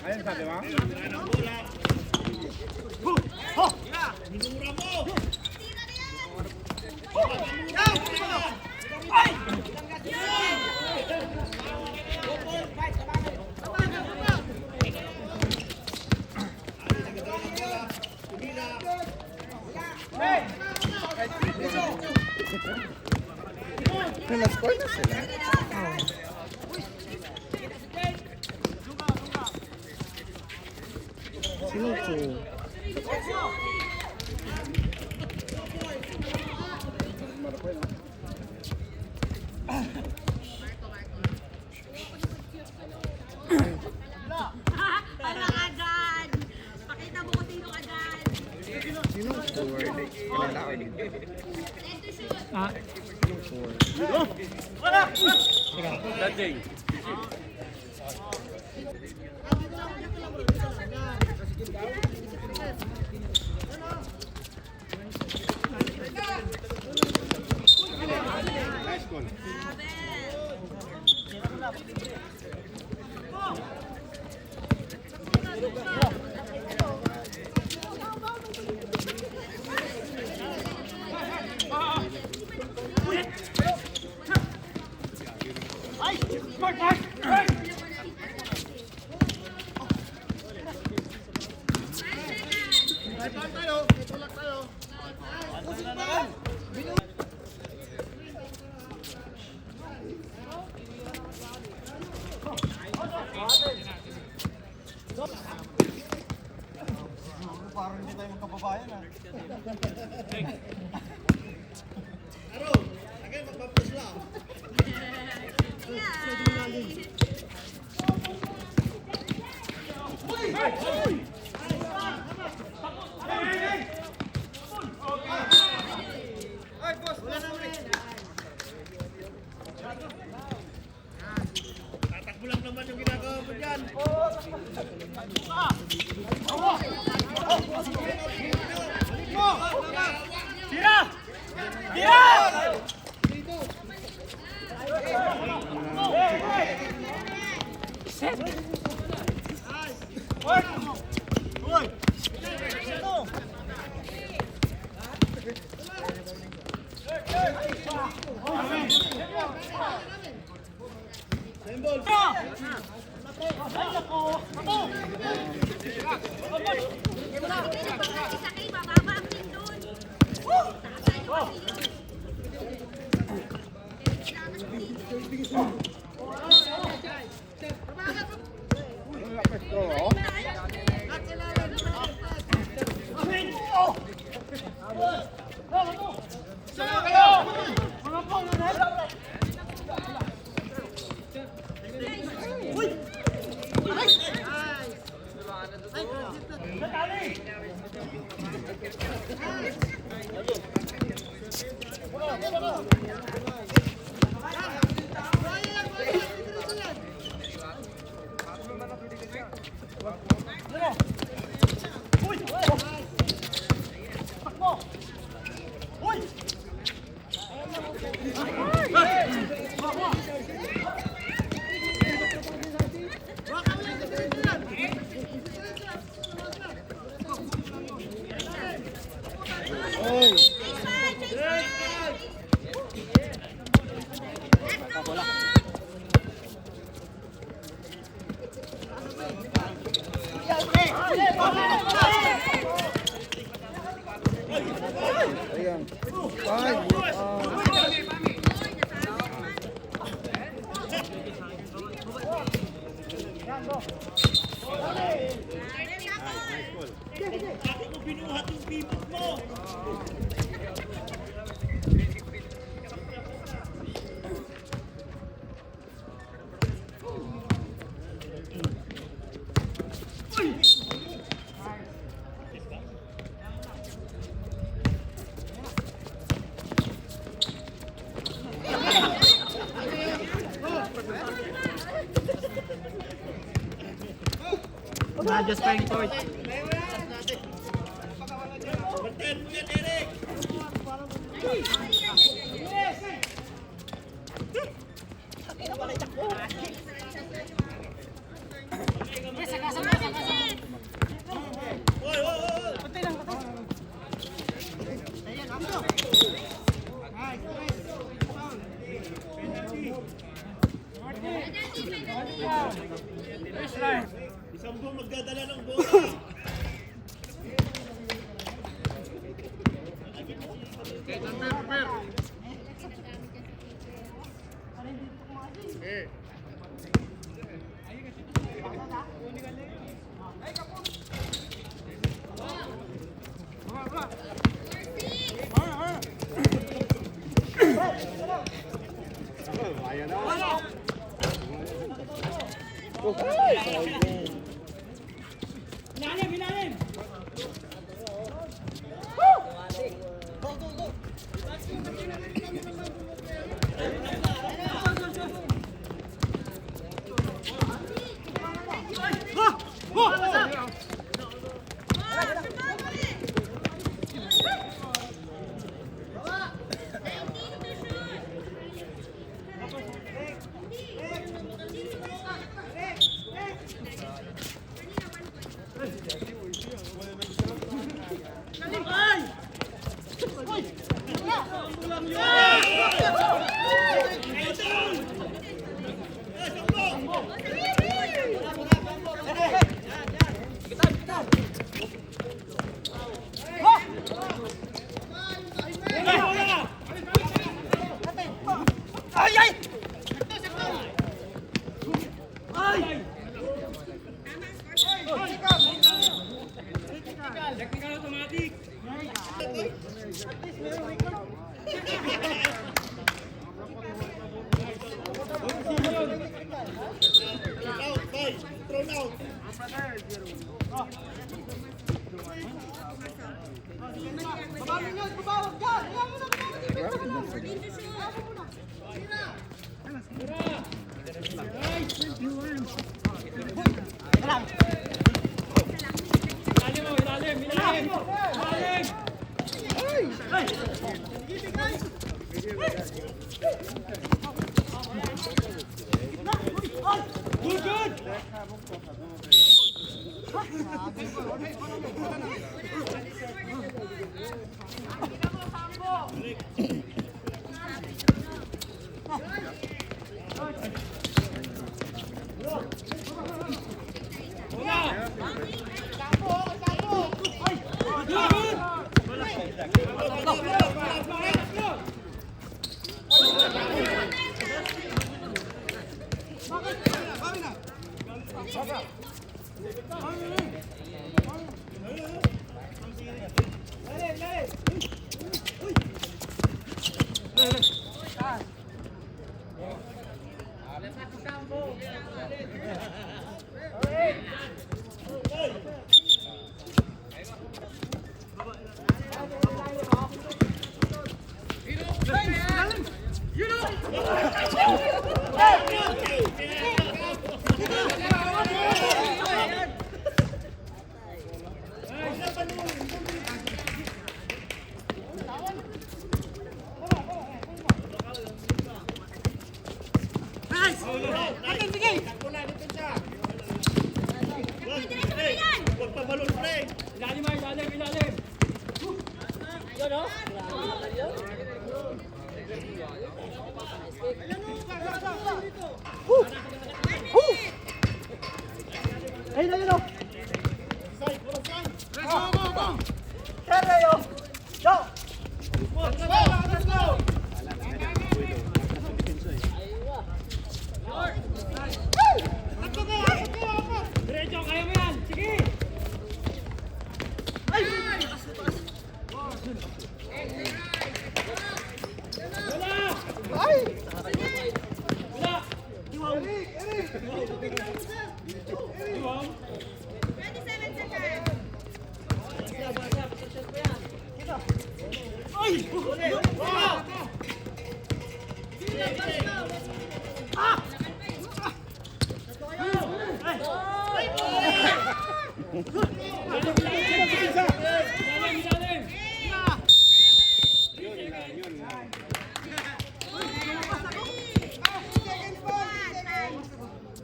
Ayan sabi mo? Minura mo! Na-score na sila. Sino to? Para ka dyan! Pakita mo kung sino ka dyan! Sino score? Kilala ko din. Sino score? Dating. Nice one. Parang hindi tayo magkababayan ah. Aro, again, magpapos lang. Tatakbo lang naman yung ginagawa mo dyan. Tira! Tira! Nadia Spankport. Baten mo yan, Eric. Oy, oy, oy. Isang buong magdadala ng bola. Ilalim, ilalim! Ay, ay! Technical automatic! Out, boy. Thrown out. Ilalim mo, ilalim, ilalim! Ilalim! Good, good! Huwag pa balon, pre. Ilalim mo, ilalim, ilalim! Ay, na yun, oh! Seryo! Go! Let's go! Diretso, kaya mo yan! Sige! Wala! Ay! Wala! Eric! Iwang! 27 seconds. Ay! Ilalim.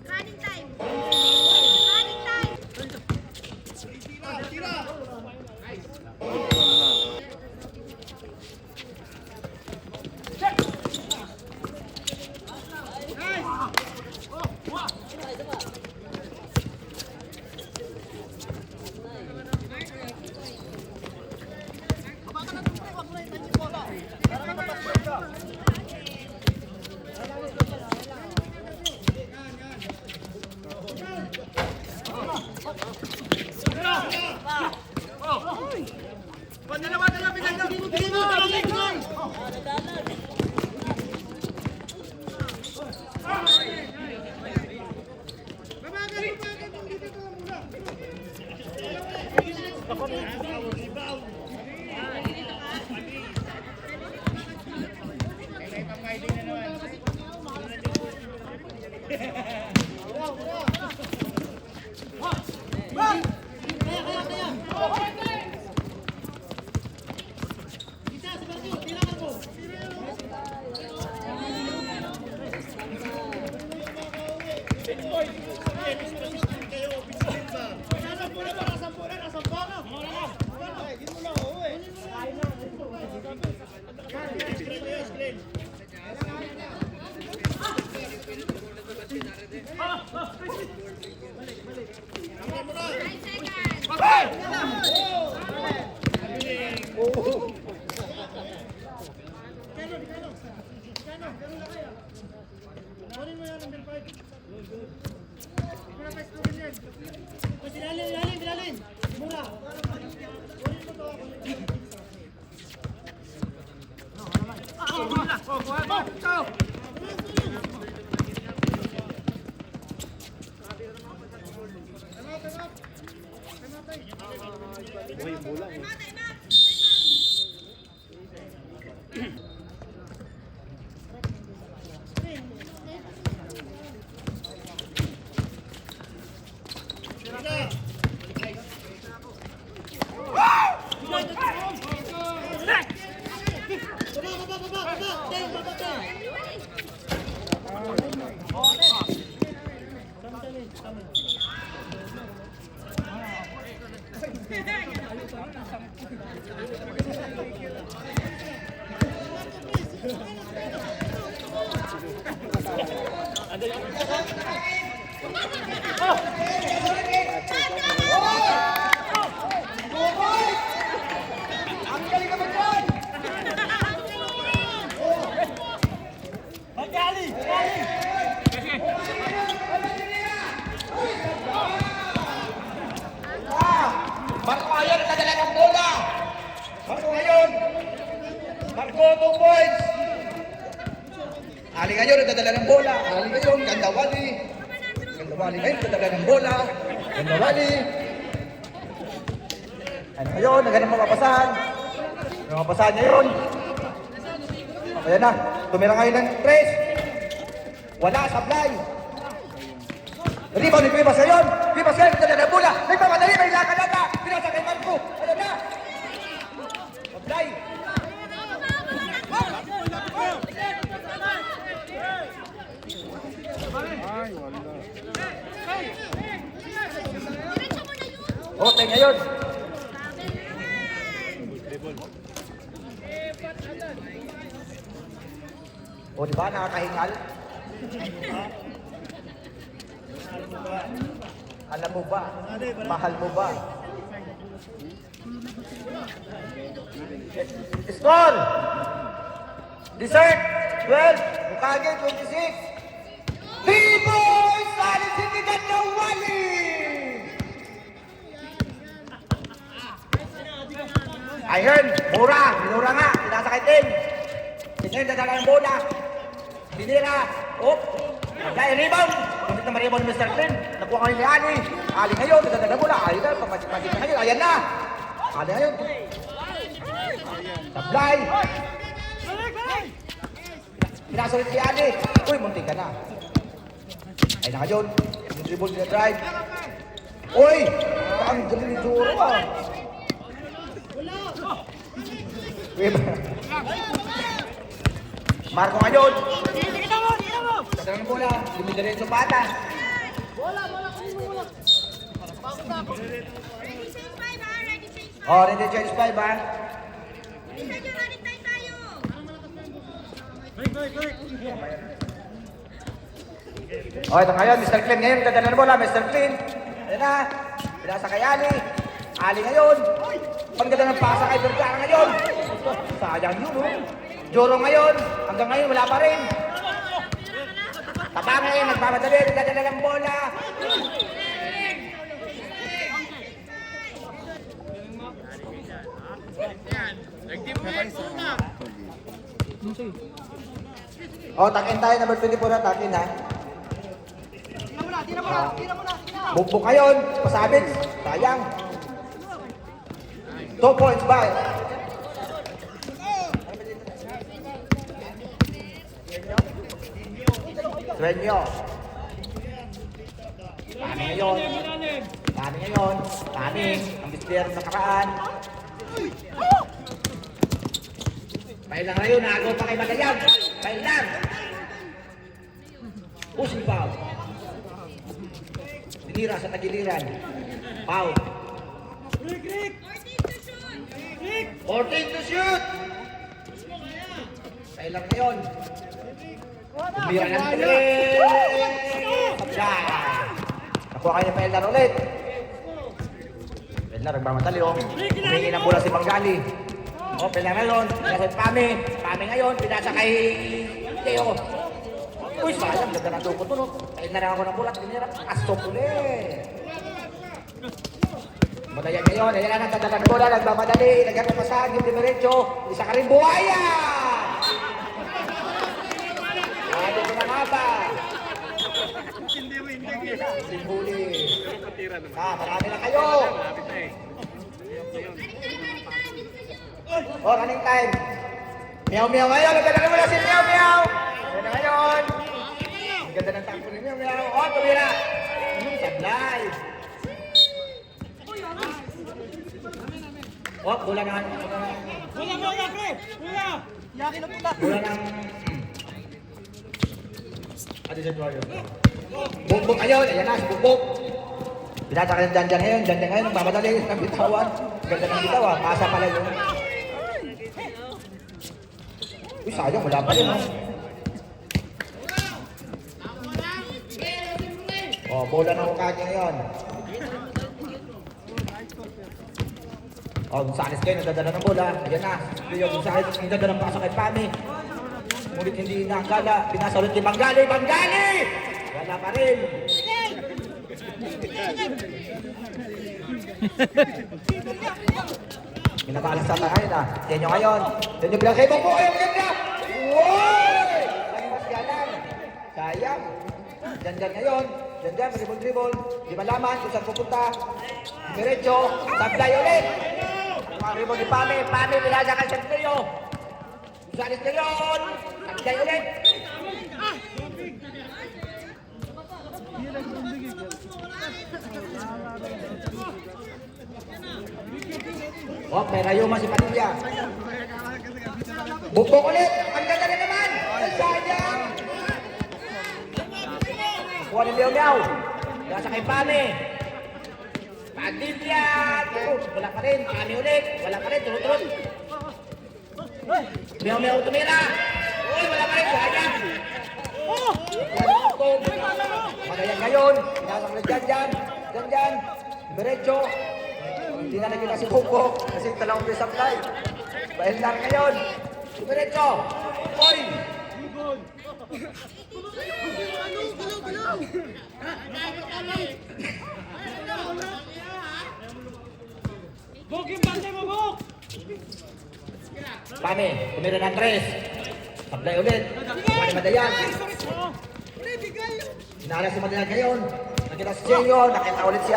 Running time. Running time. Tira! Marco ngayon, nadala ng bola. Marco ngayon. Marco, 2 points. Ali ngayon, nadala ng bola. Ali ngayon, Gandawali. Gandawali ngayon, nadala ng bola. Gandawali. Ano ngayon, naghanap mapapasahan. Mapapasahan niya yun. Ayan na, tumira ngayon ng 3. Wala, sablay. Rebound ni Pibas ngayon. Pibas ngayon, nadala ng bola. Nagpamadali, may lakad na. Pinasa kay Marco. Ayan na. Sablay. Okay, ngayon. O, di ba? Nakakahingal? Alam mo ba? Mahal mo ba? Score! Dessert! 12! Bukage, 26! T-Boys! Salit City Gandawali! Ayun, mura! Minura nga! Pinasakitin! Tingnan, dadala ng bola! Binira! Op! Dahil rebound! Kumit na ma-rebound ni Mr. Clean! Nakuha kami ni Ali! Ali ngayon, dadala ng bola! Ali na, papasik-pasik na ngayon! Ayan na! Ali ngayon! Sablay! Pinasulit si Ali! Uy, muntik ka na! Ayun na ngayon! Yung dribble, drive! Uy! Ang galing ni Juro ah. Marco ngayon. Kadalang bola. Dumidiretso pata. Ready change 5 ha, ready change 5. Oh, ready change 5 ha. Isa nyo, running time tayo. Oh, ito ngayon, Mr. Clean ngayon. Kadalang bola, Mr. Clean. Ayan na. Pinasa kay Ali. Ali ngayon. Pangganda ng pasa kay Vergara ngayon. Sayang yun, oh. Joro ngayon. Hanggang ngayon, wala pa rin. Tabangay, nagmamadali. Nagdadala ng bola. Oh, takin tayo. Number 24 na takin, ha. Tira mo na. Bumbok ngayon. Pasabit. Sayang. 2 points ba? Trenyo. Tani ngayon. Ilalim. Tani ngayon. Tani. Ang bisplayer sa nakaraan. Pail lang ngayon. Nagaw pa kay Magayan. Pail lang. Pushing foul. Tinira sa tagiliran. Foul. 14 to shoot. Pail lang ngayon. Tumira ng 3. Sabya. Nakuha kayo ng Paildar ulit. Paildar, nagmamadali oh. Humingi ng bola si Bangali. O, Paildar ngayon. Pinasa kay Pami. Pami ngayon. Pinasa kay Teo. Uy, sayang. Ganda na dukot nun. Paildar ako ng bola. Tinira. Astok ulit. Madayan ngayon. Ayan na nagdadala ng bola. Nagmamadali. Nagkakapasahan. Yung dimerecho. Isa ka rin buhaya. Ano ko na nga ba? Hindi huli. Marami na kayo. Oh, running time. Meow meow ngayon. Ang ganda naman na si Meow meow. Ganda ngayon. Ang ganda ng takbo ni Meow meow. Oh, tumira. Sablay. Oh, bola na. Bola, pre! Bola! Yakin na punta. Bola ng... Ano sa tuwayo? Bumbok ngayon, ayan na, si Bumbok. Pinata ka ng Janjan ngayon, Janjan ngayon, nagmamadali ng bitawan. Ganda ng bitawan, pasa pala yun. Uy, sayang, wala pa rin, oh. Oh, bola ng Ukagi ngayon. Oh, Gonzales kayo, nagdadala ng bola. Ayan na, Leo Gonzales, nagdadala ng pasa kay Pami. Ngunit hindi nakakala, pinasa ulit kay Bangali, Bangali! Wala pa rin. Minakalas sa tayo na. Yan nyo ngayon. Yan nyo bilang kayo po. Ayun, ganda! Wow! Langmas galang. Sayang. Dyan ngayon. Dyan, dribble. Di malaman kung saan pupunta. Diretso. Sablay ulit. Maribol ni Pami. Pami, pinasa ka sa Leo. Gonzales ngayon. Sablay ulit. Oh, may rayuma si Padilla. Bukbok ulit. Ang ganda na naman. Sayang. Kuha ni Meow Meow. Nasa kay Pami. Padilla. Wala pa rin. Pami ulit. Wala pa rin. Turut-turut. Meow Meow tumira. Uy, wala pa rin. Sayang. Magayan ngayon. Pinasang na dyan. Diretso. Hindi na nakita si Buko kasi talawang may supply. Paildar ngayon. Diretso. Oy! Bok yung bante mo, Bok! Pami, tumira ng 3. Supply ulit. Kuha ni Madayan. Sinala si Madayan ngayon. Nakita si Jenyo. Nakita ulit si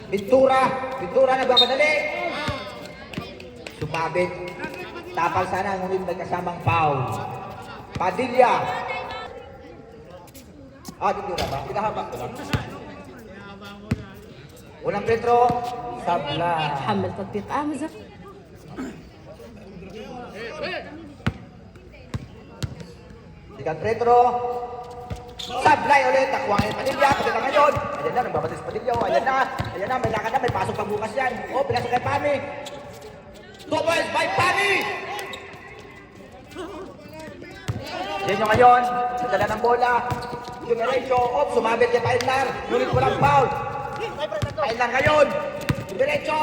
Ventura nagbapadali. Sumabit. Tapal sana, ngunit may kasamang foul. Padilla. Ventura ba? Pinahabak ko lang. Unang free throw, sablay. حمل تطبيق امازون Second free throw, sablay ulit. Nakuha ngayon Padilla, Padilla ngayon. Ayan na, nagbabatis Padilla. Ayan na, may lakad na, may pasok pa bukas yan. Oh, pinasok kay Pami. 2 points by Pami! Yan yung ngayon, nadala ng bola. Dumiretso, sumabit kay Pailnar. Ngunit walang foul. Pailnar ngayon. Dumiretso.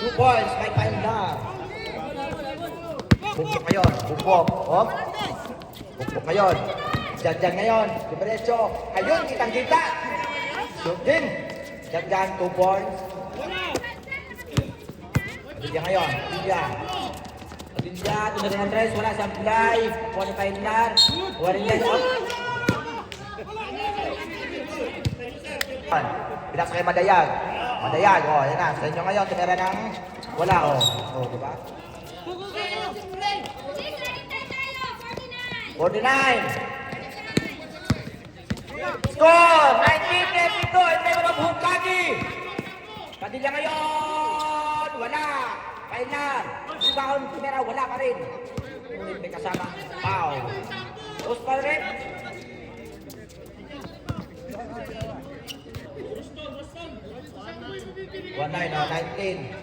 2 points by Pailnar. Bukbok ngayon. Bukbok. Bukbok ngayon. Diyan ngayon. Dumiretso. Ayun, kitang-kita. Shoot din. Diyan, 2 points. Padilla ngayon. Padilla, tumira ng tres, wala sa fly. Kuha ni Pailnar. Kuha rin yan. Pinasa kay Madayag. Madayag, yan na. Sa inyo ngayon, tumira ng wala, diba? 49. Score! 19-22. Ito yung mabuhong kagi. Padilla ngayon. Wala. Pailnar. Rebound, tumira, wala pa rin. Ngunit may kasama. Foul. Post foul rin. One nine, 19.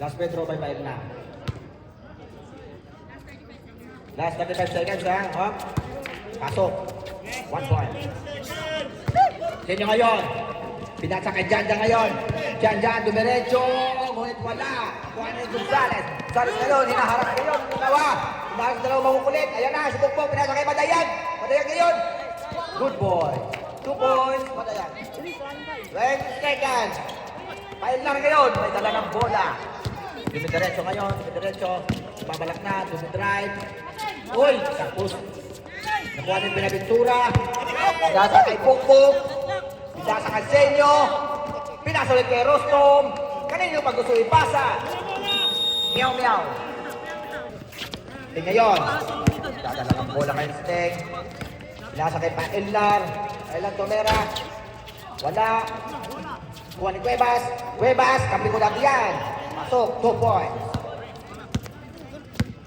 Last free throw by Pailnar. Last 35 seconds, ha? Hop. Pasok. 1 point. Sa inyo ngayon. Pinasa kay Janja ngayon. Janja, dumiretso. Ngunit wala. Juan Gonzalez. Gonzalez ngayon, hinaharap ngayon. Dalawa. Hinaharap sa dalawa makukulit. Ayan na, si Bukbok. Pinasa kay Madayag. Madayag ngayon. Good boy. 2 points. Madayag. 20 seconds. Pailnar ngayon. May dala ng bola. Dumidiretso ngayon. Dumidiretso. Babalak na. Dumidrive. Uy! Tapos. Nakuha ng pinabintura. Pinasa kay Bukbok. Pinasa kay Senyo. Pinasa ulit kay Rostom. Kanino pag gusto ipasa? Meow meow. Ngayon. Dadala ng bola kay Steng. Pinasa kay Pailnar. Pailnar tumira. Wala. Kuha ni Cuevas. Cuevas. Kampi ko dati yan. Pasok. 2 points.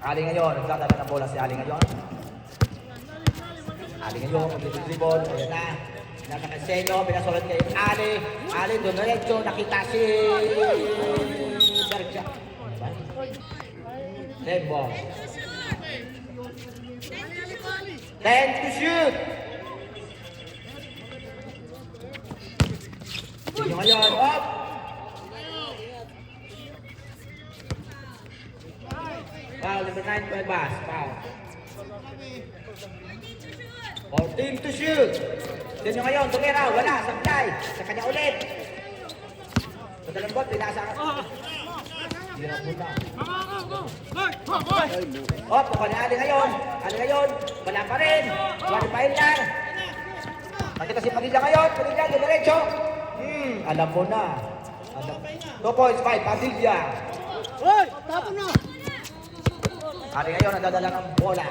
Ali ngayon. Nagdadala ng bola si Ali ngayon. Ali ngayon. Mag-dribble. Ayan na. Pinasa kay Senyo. Pinasulat kay Ali. Ali dumiretso. Nakita si Sergio. Red ball. 10 to shoot. Senyo ngayon. Up. Foul, number 9, Cuevas. Foul. 14 to shoot. Senyo ngayon, tumira. Wala, sablay. Sa kanya ulit. Sa dalambot, pinasa. Hirap mo na. Puka ni Ali ngayon. Ali ngayon. Wala pa rin. Wala pa rin lang. Nakita si Padilla ngayon. Padilla, diretso. Alam mo na. 2 points, 5. Padilla. Hoy! Tapon na! Ali ngayon, nadadala ng bola.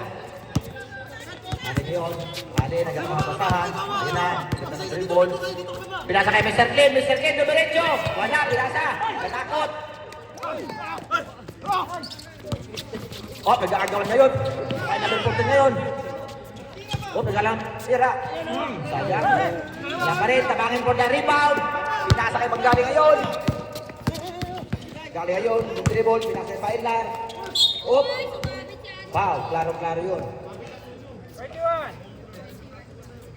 Ali ngayon. Ali, nagkakapasahan. Ayun na. Ganda ng dribble. Pinasa kay Mr. Clean. Mr. Clean, diretso. Wala, pinasa. Natakot. Nagkakagawan ngayon. Kaya na pinpuntin ngayon. Nagkalang sira. Sayang. Wala pa rin. Tabangin for the rebound. Pinasa kay Magdali ngayon. Magdali ngayon. Dribble. Pinasa kay Pailnar. Foul. Klaro-klaro yun.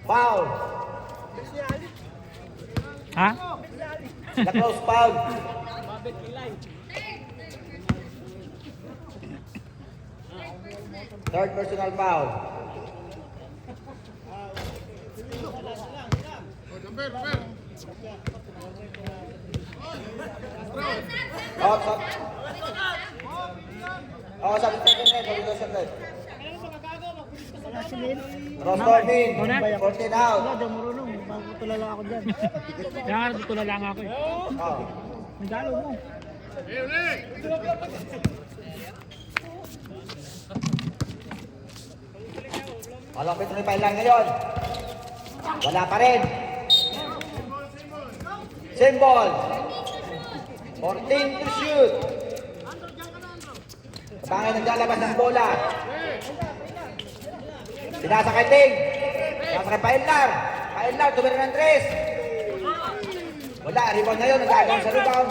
Foul. Ha? Na-close foul. Third personal foul. Sabi sa red. Rostor Min. 14 out. Wala, daw marunong. Magtulala ako dyan. Kaya nga, tutula lang ako eh. Oh. Nagalo mo. Malapit na yung lang ngayon. Wala pa rin. Symbol. 14 to shoot. Tabangin naglalabas ng bola. Sinasa kay Ting. Sinasa kay Paenlar. Paenlar, tumira ng 3. Wala, rebound ngayon. Nag-aagaw sa rebound.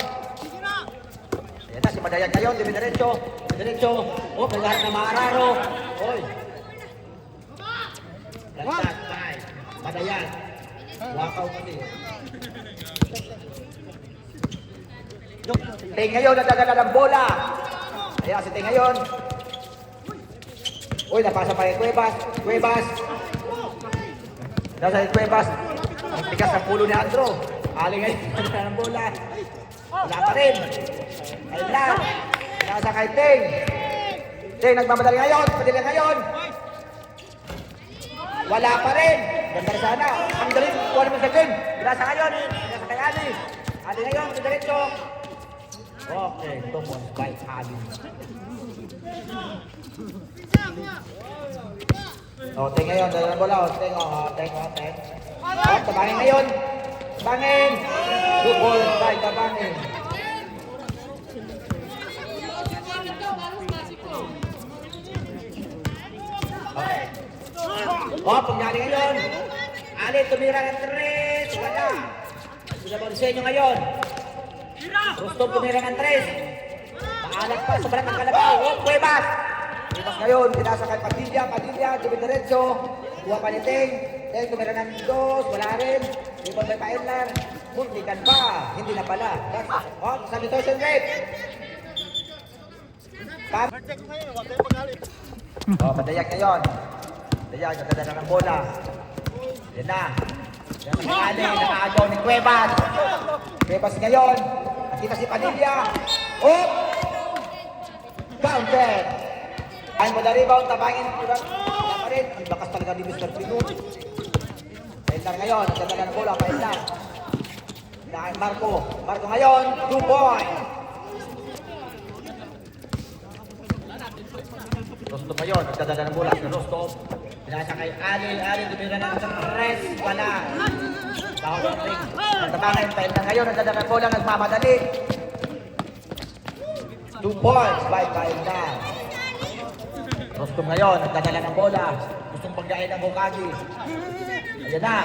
Ayan na, si Madayag ngayon. Dimidiretso. Dimidiretso. Oh, may lahat na Maararo. Oy. Lantat, bye. Madayag. Wakaw kasi. Ting ngayon, nadagala ng bola. Ayan, si Ting ngayon. Uy, napasa pa kay Cuevas. Cuevas. Nasa kay Cuevas. Ang tigas ng pulo ni Andro. Aling ngayon, nadagala ng bola. Wala pa rin. Ayun lang. Nasa kay Ting. Ting, nagmamadali ngayon. Padali ngayon. Wala pa rin. Ganda na sana. Ang galing. Kuha naman sa Ting. Nasa ngayon. Nasa kay Ali. Ali ngayon, diretso. Okay, tumos by Ali. O, Ting ngayon. Dala na bola. O, Ting. O, Ting. O, Ting. O, tabangin ngayon. Tabangin. Good ball by tabangin. Okay. O, pangyari ngayon. Ali, tumira ng 3. Wala. Sila Bonseño ngayon. Rustov tumira ng 3. Paalat pa, sobrang ang kalabaw. O, Cuevas. Cuevas ngayon, pinasa kay Padilla. Padilla, dumidiretso. Kuha pa ni Ting. Ting, tumira ng 2. Wala rin. Rebound by Paenlar. Muntikan pa. Hindi na pala. O, substitution rate. O, Madayag ngayon. Madayag, nagdadala ng bola. Yan na. Yan si Ali, nakaagaw ni Cuevas. Cuevas ngayon. Nakita si Padilla. Oh! Counter. Ay mo na rebound, tabangin. Wala pa rin. Ang bakas talaga ni Mr. Pino. Paenlar ngayon, nagdadala ng bola. Paenlar. Dahil Marco. Marco ngayon, 2 points. Rostov ngayon, nagdadala ng bola. Si Rostov. Pinasa kay Ali. Ali, tumira ng 3. Wala. Bawal ng ring. Nagtabangan. Paenlar ngayon, nagdadala ng bola. Nagmamadali. 2 points by Paenlar. Rostov ngayon, nagdadala ng bola. Gustong pagdahin ng Hokage. Ayan na.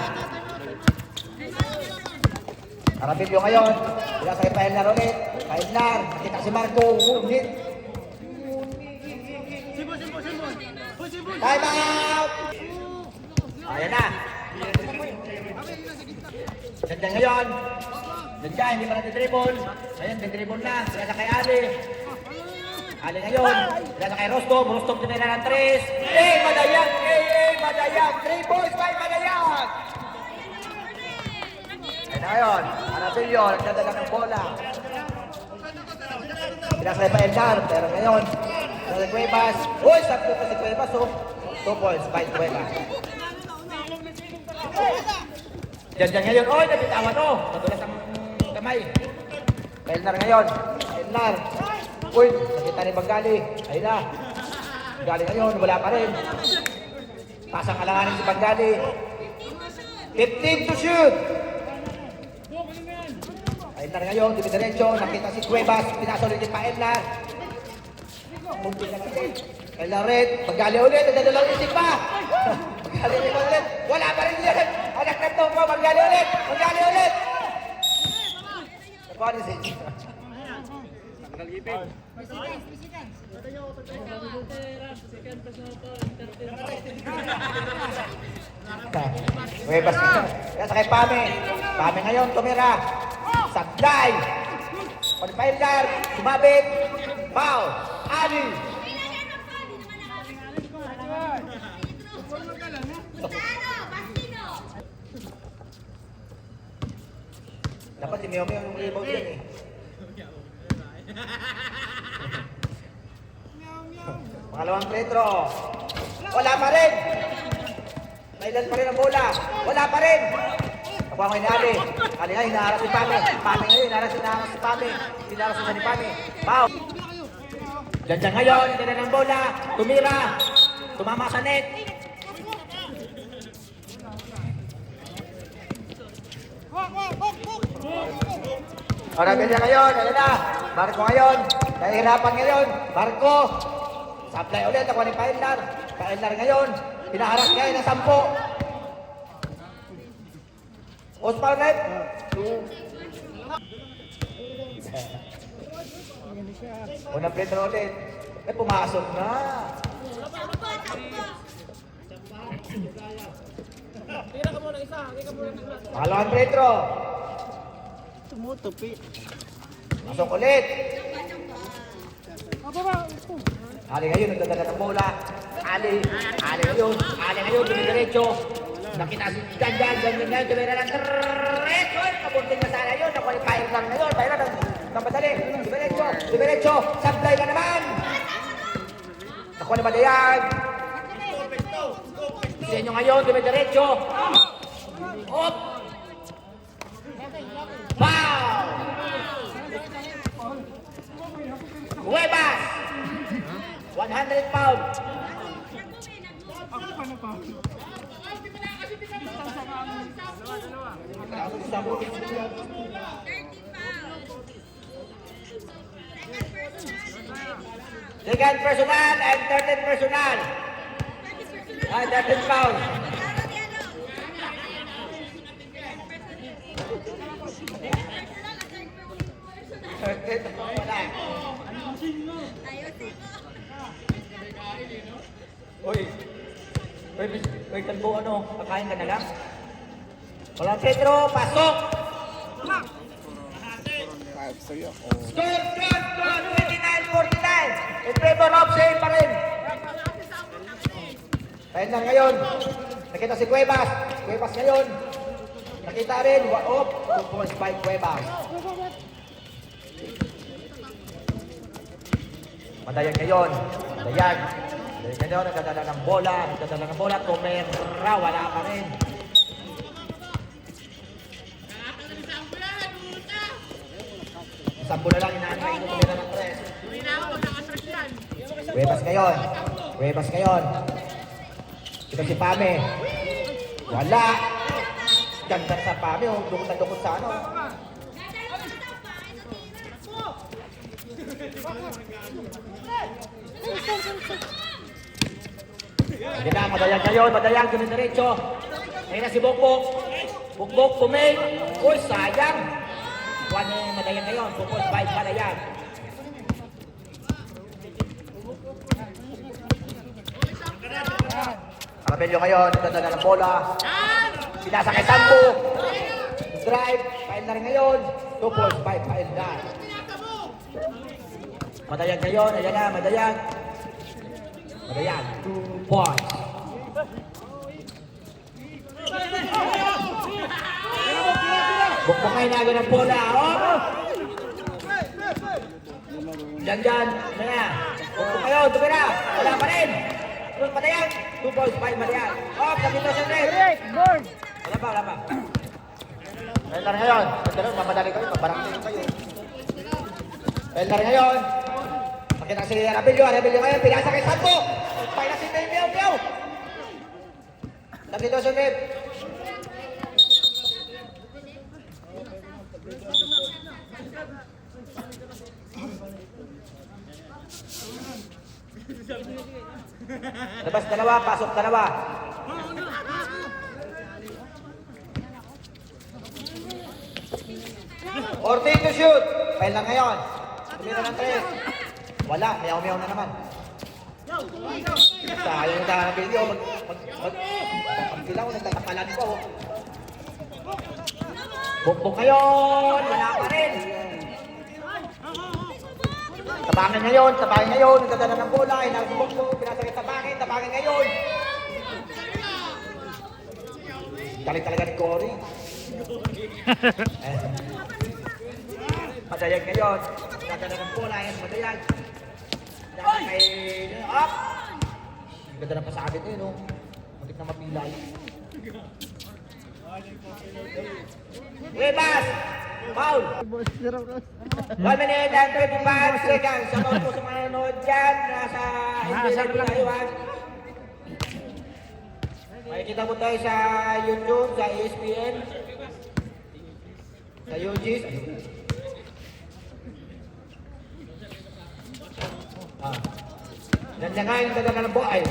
Arabilyo ngayon. Wala kay Paenlar ulit. Paenlar. Nakita si Marco. Ngunit. Time out! Ayan na. Ganda ngayon. Ganda, hindi pa natin-dribble. Ngayon, din-dribble na. Wala kay Ali. Ali ngayon. Wala kay Rostov. Rostov tumira ng 3. Madayag! Madayag! 3 points by Madayag! Ayan na ngayon. Arabilyo, nagdadala ng bola. Pinasay pa Eldar, pero ngayon, sa Cuevas. Uy, sakto pa si Cuevas, oh. 2 points by Cuevas. Diyan ngayon, oy, nabitawan, oh. Nadulas ang kamay. Eldar ngayon. Eldar. Uy, nakita ni Bangali. Ayun na. Bangali ngayon, wala pa rin. Pasang alanganin si Bangali. 15 to shoot. Paenlar ngayon, diretso, nakita si Cuevas, pinasa ulit yung Paenlar. Paenlar rin, Bangali ulit, nagdadalaw isip pa. Bangali ulit, wala pa rin yan. Anak na ito po, Bangali ulit, Bangali ulit. Paano si Cuevas ngayon, kaya sa kay Pame. Pame ngayon, tumira. Sablay! Paenlar, sumabit, foul, Ali! Dapat si Mio yung rebound yan eh. Pangalawang retro. Wala pa rin! Nailan pa rin ang bola. Wala pa rin! Nakuha ngayon ni Ali. Ali ngayon, hinaharap si Pame. Pame ngayon, hinaharap si Pame. Hinaharap si Pame. Pau. Diyan ngayon, dala ng bola. Tumira. Tumama sa net. Rebel niya ngayon. Ayan na. Marco ngayon. Nahihirapan ngayon. Marco. Supply ulit. Nakuha ni Paendar. Paendar ngayon. Hinaharap ngayon ng 10. Osmar net. Unang free throw ulit. Pumasok na. Pangalawang free throw. Tumutupi. Pasok ulit. Ali ngayon, nagdadala ng bola. Ali ngayon, dumidiretso. Nakita si Janjan ngayon, tumira ng diretso. Kabunting na sana yun. Nakuha ni Paendar ngayon. Paendar ng madali. Diretso. Supply na naman. Nakuha ni Madayag. Disenyo ngayon, dumidiretso. Op! Foul! Huwebas! 100 pounds. Second personal and 13 personal. 13 pounds. Wala. Uy, talbo ano, kakain ka na lang? Walang sentro, pasok! Score, 29-49! In favor of same pa rin! Tayo na ngayon, nakita si Cuevas ngayon, nakita rin, 2.5 Cuevas. Madayag ngayon, nagdadala ng bola, tumera, wala pa rin. Sampo na lang, inaanay ito, tumera ng tres. Cuevas ngayon. Ito si Pame. Wala. Ganda sa Pame, dukot sa ano. Hindi na, Madayag, dumidiretso. Ngayon na si Bukbok. Bukbok, tuming. Uy, sayang. Kuha ni Madayag ngayon. Bukbok, 5 Madayag. Arabelio ngayon, nagdadala ng bola. Pinasa kay Sambo. Drive, Paendar ngayon. 2.5 Paendar. Madayag ngayon, ayan na, Madayag, 2 points. Bukbok ngayon nago ng bola, Janjan, ayan na. Bukbok ngayon, tumira, wala pa rin. Madayag, 2 points, 5 Madayag. Kapito sa rin. Wala pa. Paendar ngayon, mamadali kayo, mabarang kayo. Paendar ngayon. Makita si Arabelio ngayon, pinasa kay Sambo. Pahina si Mew. Nandito si Mew. Labas dalawa, pasok dalawa. Orting to shoot. Pail lang ngayon. Tumira ng 3. Wala, meow na naman. Sayang yung tahan ng video. Magbilang ko, nagtatapalan ko. Bukbok ngayon. Wala pa rin. Tabangin ngayon. Nagdadala ng bola. Hinagubok mo. Pinasakit tabangin ngayon. Galit talaga ni Cory. Madayag ngayon. Nagdadala ng bola. Madayag. Dahil kay... Up! Ganda ng pasabit eh, no? Muntik na mapilay. Ribas! Foul! 1 minute and 25 seconds. Shoutout po sa mga nanonood dyan. Nasa SBL tayo ha. Makikita mo tayo sa YouTube, sa ESPN, sa UGs. Nandiyan nga yung dalaga ng buhay.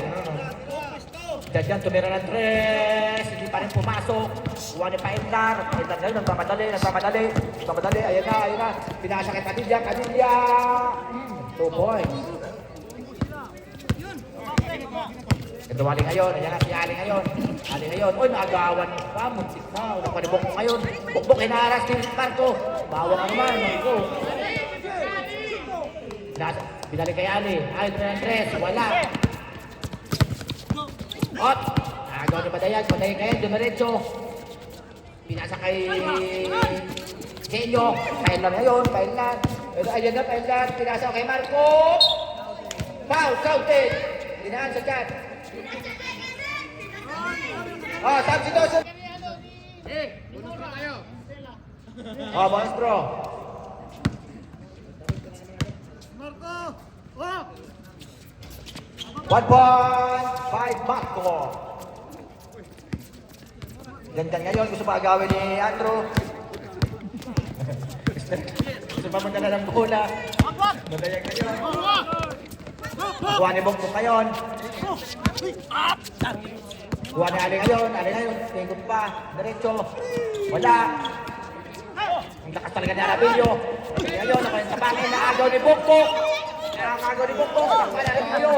Diyan tumira ng tres, hindi pa rin pumasok. Kuha ni Paendar. Paendar ngayon, nagmamadali. Ayan na. Pinasa kay Padilla. 2 points. Ito Ali ngayon, ayan na si Ali ngayon. Uy, naagawan pa, muntik na. Unang panibok mo ngayon. Bukbok, hinaharas din si Marco. Bawang ka naman, Marco. Binalik kay Ali. Ali na ng tres, wala. Ot! Nagawa ni Badayan ngayon, dumiretso. Pinasa kay Genyo. Paendar ngayon, Paendar. Ayan na, Paendar. Pinasa kay Marco. Foul, counted. Dinaan sa chat. Substitution. Monstro. Marco! 1.5 Marco. Ganyan ngayon, gusto pa agawin ni Andrew. Gusto pa magdala ng bola. Madayan ngayon. Kuha ni Bongbong ngayon. Kuha ni Ali ngayon. Tingkot pa. Diretso. Wala. Ang lakas talaga ni Arabillo. Ngayon, ako yung tapangin na agaw ni Bongbong. Nakakagaw ni Bongbong. Takpan na rin kayo.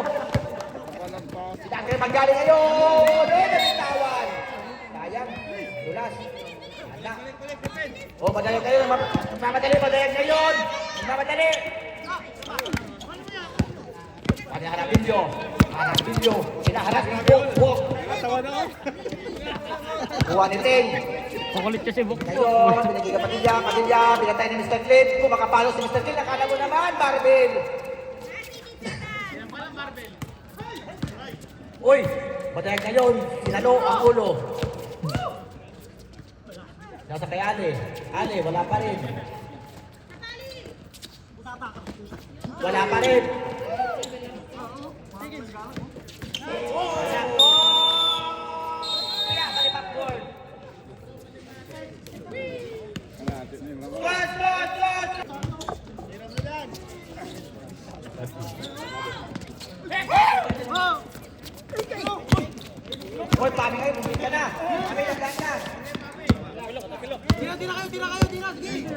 Saan kayo magaling ngayon? Nagtawan. Sayang. Dulas. Anak. Madali kayo. Magmamadali ngayon. Magmamadali. Ano yung Arabillo? Sinaharas ng Bongbong. Kuha ni Ting. Kukulit kasi buk. Ngayon, pinagiging Padilla. Pinatay ni Mr. Clint. Kung makapalo si Mr. Clint, nakala mo naman, Barbel. Uy, Badayan ngayon. Sinalo ang ulo. Nasa kay Ali. Ali, wala pa rin. Wala pa rin. Hoy, pami kayo, bumili ka na. Kami naglaan na. Tira kayo. Sige.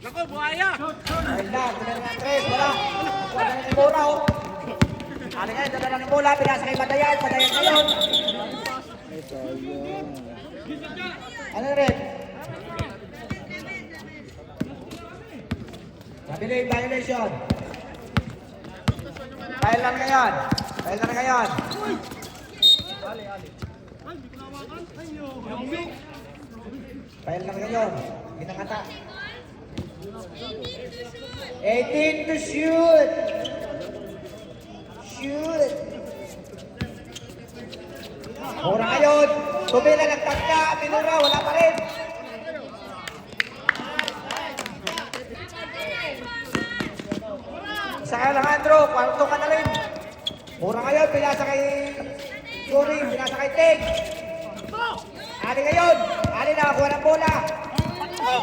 Naku, buhaya! Dahil na, pinala ng tres, wala. Kuha na ng bola, oh. Ano ngayon, dala ng bola, pinasa kay Badayan ngayon. Ano rin? Nabili yung violation. Dahil lang ngayon. Dahil lang ngayon. Ginangata. 18 to shoot. Mura ngayon. Tumila nagtagka. Pinura. Wala pa rin. Sa Alejandro. Kwarto ka na rin. Mura ngayon. Pinasa kay Yuri. Pinasa kay Tig. Ali ngayon. Ali nakakuha ng bola.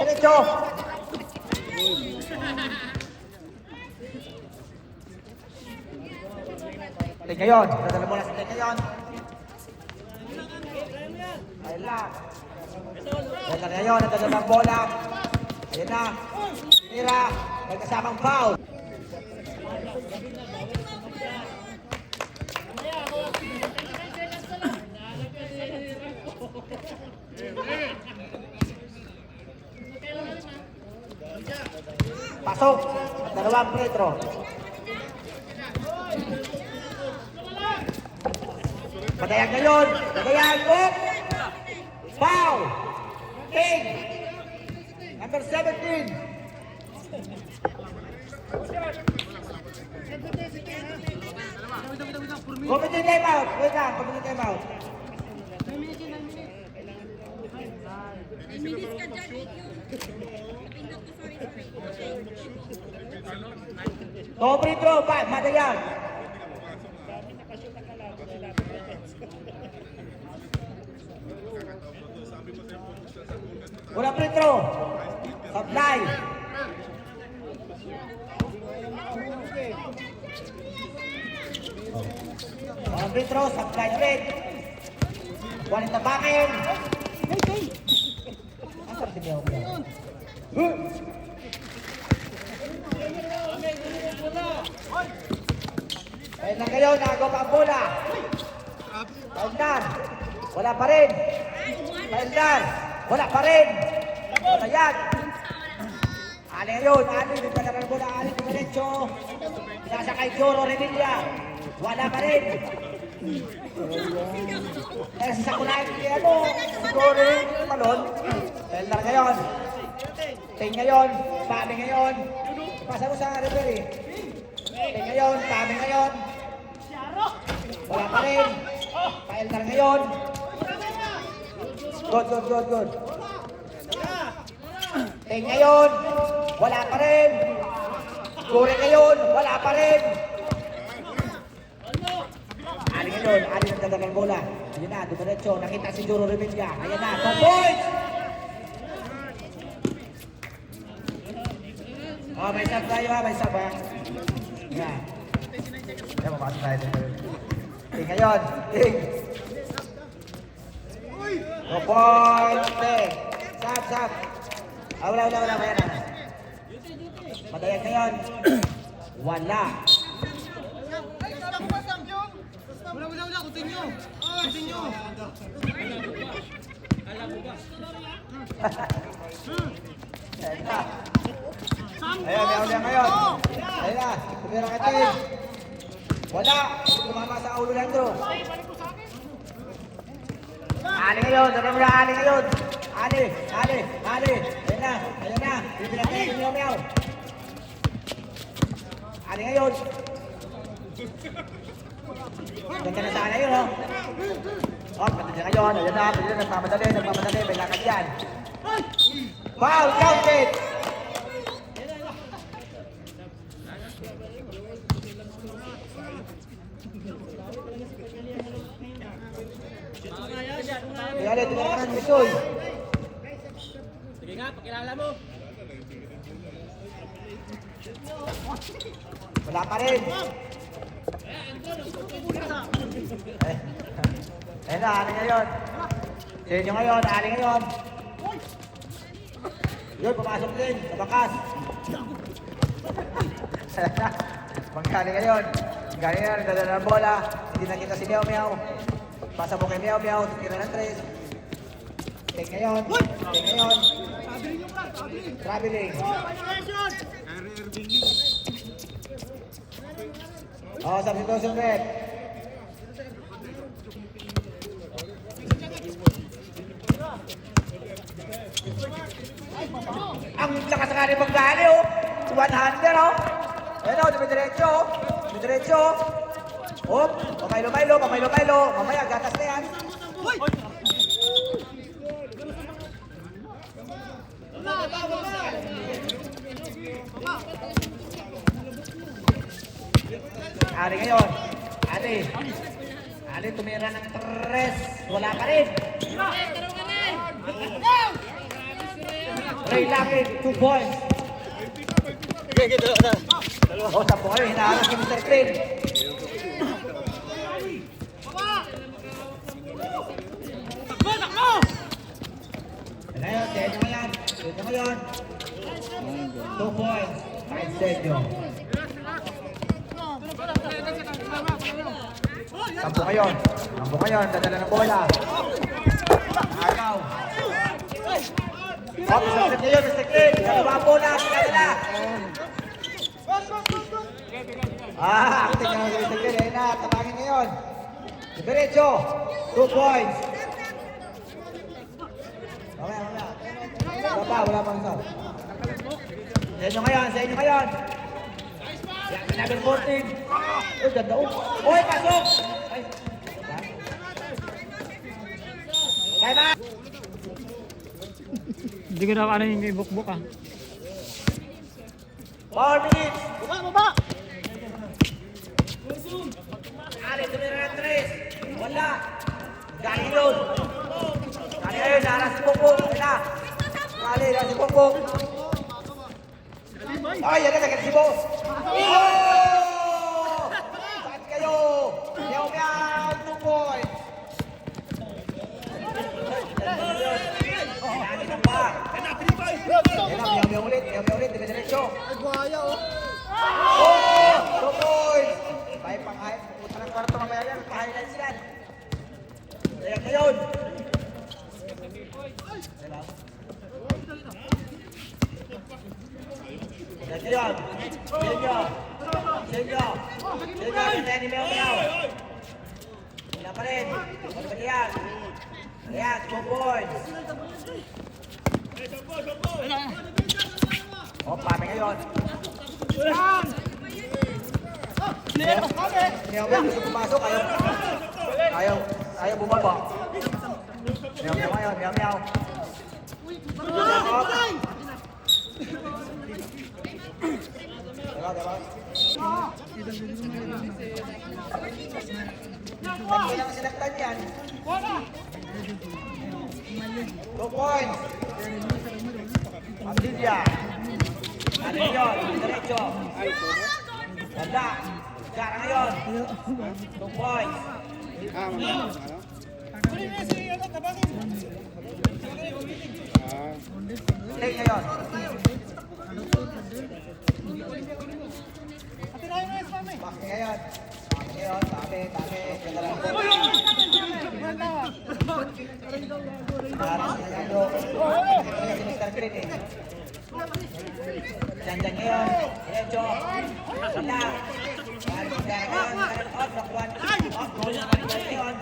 Diretso. Tig ngayon. Dadala bola sa Tig ngayon. Ayun lang. Ayun lang ngayon. Dadala ng bola. Ayun na. Tira. May kasamang foul. Pasok. Dalawang metro. Badayan ngayon. Badayan. Oh! Foul. King. Number 17. Committee time out. Wait lang, committee time out. 9 minutes ka dyan, Nick. Napindot ko, sorry. No free throw, madayan. Wala free throw. Supply. Wala free throw, supply ulit. Walang tabakin. Asar si Meo. Ayun lang kayo, nagawa pa ang bola. Paildar, wala pa rin. Paildar, wala pa rin. Ayan. Ali ngayon, Ali, may pala ng bola, Ali, dumiretso. Pinasa kay Joro Revilla. Wala pa rin. Eh, sa kulay, kaya mo, Joro Revilla malon. Paildar ngayon. Ting ngayon, Pami ngayon. Pasa mo sa referee. Ting ngayon, Pami ngayon. Wala pa rin. Paildar ngayon. Good. Ting ngayon, wala pa rin. Kure ngayon, wala pa rin. Ali ngayon, Ali nagdadala ng bola. Ayun na, dumiretso. Nakita si Joro Revilla. Ayan na, 2 points! Oh, may sub tayo ha, may sub ha. Yan. Yan, mapasok tayo dito. Ting ngayon, Ting. 2 points, Ting. Sub. Wala. Ayan na. Madayan ngayon. Wala. Wala, continue. Ayan na. Ayan ngayon. Ayan na. Tumira ka Ting. Wala. Tumama sa ulo lang bro. Ali ngayon. Dali mo na Ali ngayon. Ali. Ayan na. Bibilang kayo. Meow. Ali ngayon. Ganda na sana yun, no? Oh, pati na ngayon. Ayan na. Pati na. Nagmamadali. May lakad yan. Foul. Counted. Kaya ito na naman, Misoy. Sige nga, pakilala mo. Wala pa rin. Ayun na, Ali ngayon. Senyo ngayon, Ali ngayon. Yun, pumasok din, sa bakas. Pagkali ngayon. Galing na, nagdadala ng bola. Hindi nakita si Meow. Pasa mo kay Meow, tira ng 3. Take ngayon. Traveling. Oh, substitution red. Ang lakas-sakali pagkali, oh. 100, oh. Ayan, oh, dumidiretso. Oh, pamaylo. Mamaya, gatas na yan. Ali ngayon. Ali tumira ng 3. Wala pa rin. Ray Lapid, 2 points. O, 10 kayo. Hinaharap si Mr. Clean. Senyo ngayon. 2 points. 5 Senyo. 10 ngayon. Dadala ng bola. Agaw. Oh, Mr. Clean. Dalawa ang bola. Dadala. Tingnan mo si Mr. Clean. Ayun na, tapangin ngayon. Diretso. 2 points. Mamaya. Wala pang sub. Sa inyo ngayon. Number 14. Oh, ganda oh. Uy, pasok! Ay. Kaya ba? Hindi ko na ano yung ibukbuk ah. 4 minutes. Baba! Ali, tumira ng 3. Wala. Galing yun. Galing yun, naras si Pukpuk. Wala. Galing, naras si Pukpuk. Ay, yan na, nagkita si Boss. Oh! Saan kayo? Meow-meow, 2 points. Lagi ng bar. Meow-meow ulit, dire-diretso. Ay, buhaya oh. Oh! 2 points. Bahay pang-highlights. Pupunta ng kwarto mamaya yan. Pa-highlights yan. Ayan na yun. Ayan na yun. Senyo. Senyo. Senyo. Senyo ni Meow-meow. Wala pa rin. Ano ba yan? Ayan, 2 points. O, pami ngayon. Meow-meow gusto pumasok. Ayaw bumaba. Meow-meow ngayon. Meow-meow. Diba? Kailangan sinaktan yan. 2 points. Pamilya. Ano yun? Diretso. Ganda. Gara ngayon. 2 points. Play ngayon. Back ngayon. Back ngayon. Tabi. Ganda lang po. Parang sinagado. Si Mr. Green eh. Diyan ngayon. Diretso. Wala. Parang ngayon. Off. Nakuhan. Off. Goal na kanina ngayon.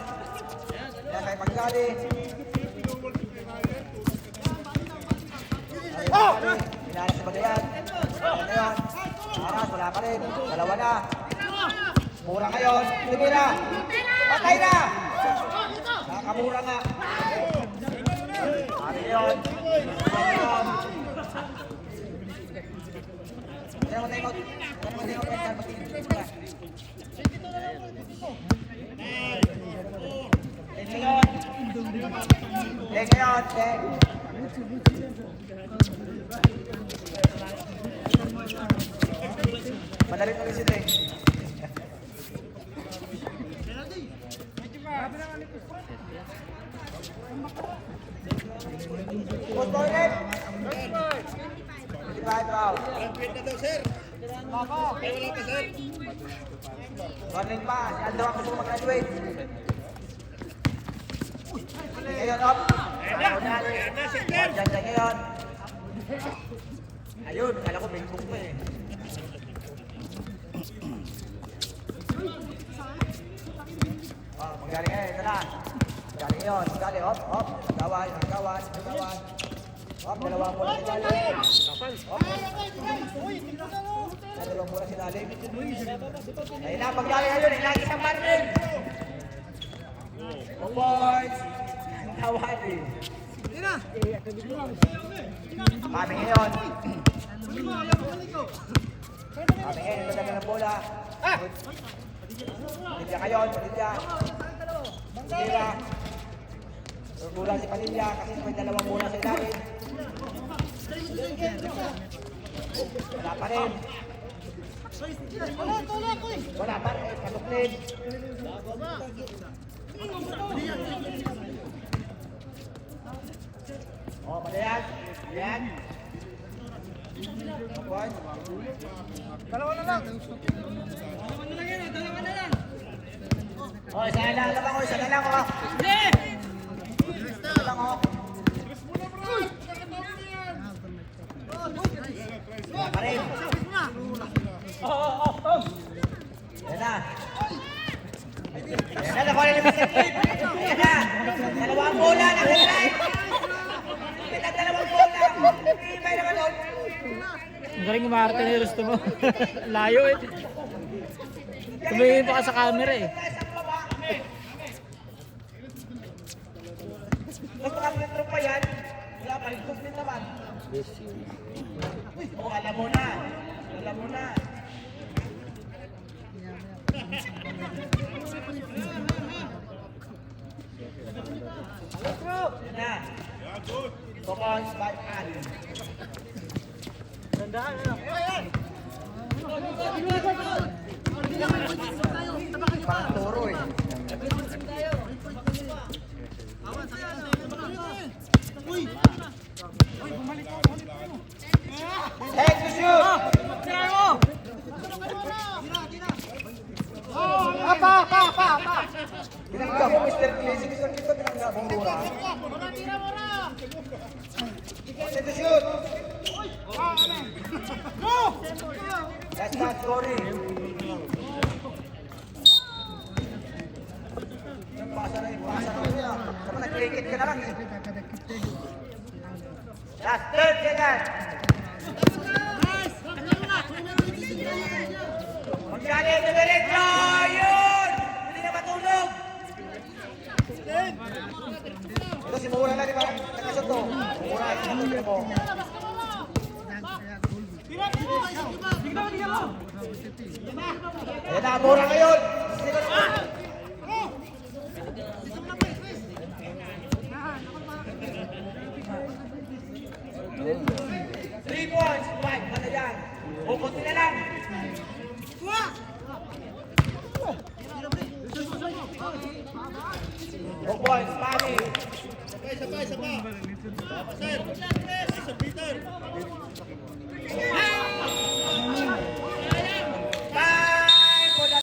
Yan tayo pagkali. Inaras sa Bagayan. Ngayon. Aras. Wala pa rin. Dalawa na. Mura ngayon. Tumira. Patay na. Nakamura nga. Ano yun? Tengok. Ngayon. Madaling ulisin eh. Post toilet. 25 out. Graduate na daw, sir. Ay, wala pa, sir. Warning pa. Si Aldo ang gusto mag-graduate. Ngayon, up. Ayan na, sir. Diyan ngayon. Ayun, kala ko bilbong pa eh. Magaling eh, ito na. Magaling yun, magaling, hop. Gawan. Hop, dalawang muna si Lalim. Hop. Dalawang muna si Lalim. Ayun na, magaling ayun, ilagis ang marrin. 2 points. Gawan eh. Kami ngayon. Nagdaga ng bola. Padilla ngayon, Padilla. Padilla. Tugulan si Padilla kasi may dalawang bola sa ilalim. Wala pa rin. Wala pa rin. Katuklin. Oh, Padayan. Yan. Dalawa na lang. Oh, isa na lang. Isa na lang. Hindi! Isa na lang. Wala pa rin. Yan na. Yan na. Nakuha na ni Mr. Flip. Yan na. Dalawang bola na dalawang bola. May naman doon. Ang galing Martin gusto mo. Layo eh. Tumingin pa ka sa camera eh. Mas makapitro pa yan. Wala pa rin complete naman. Oh, alam mo na. Alam mo na. Yan na. 2 points by Ann. Parang toro eh. Head to shoot! Binangga mo, Mr. Clean. Mr. Clean, binangga mo, Mura. Head to shoot! That's not scoring. Pasa na yun, pasa na yun. Saka nag-cricket ka na lang eh. Last 30 seconds. Magkali ito diretso! Yun! Hindi na matulog! Ito si Mura na, di ba? Nagkasot to. Mura, sinatulog mo. Ayan na, Mura ngayon! Three points, Mike, ano yan? Bukunti na lang. Four points, Pami. Sabay, sabay, sabay. Sir.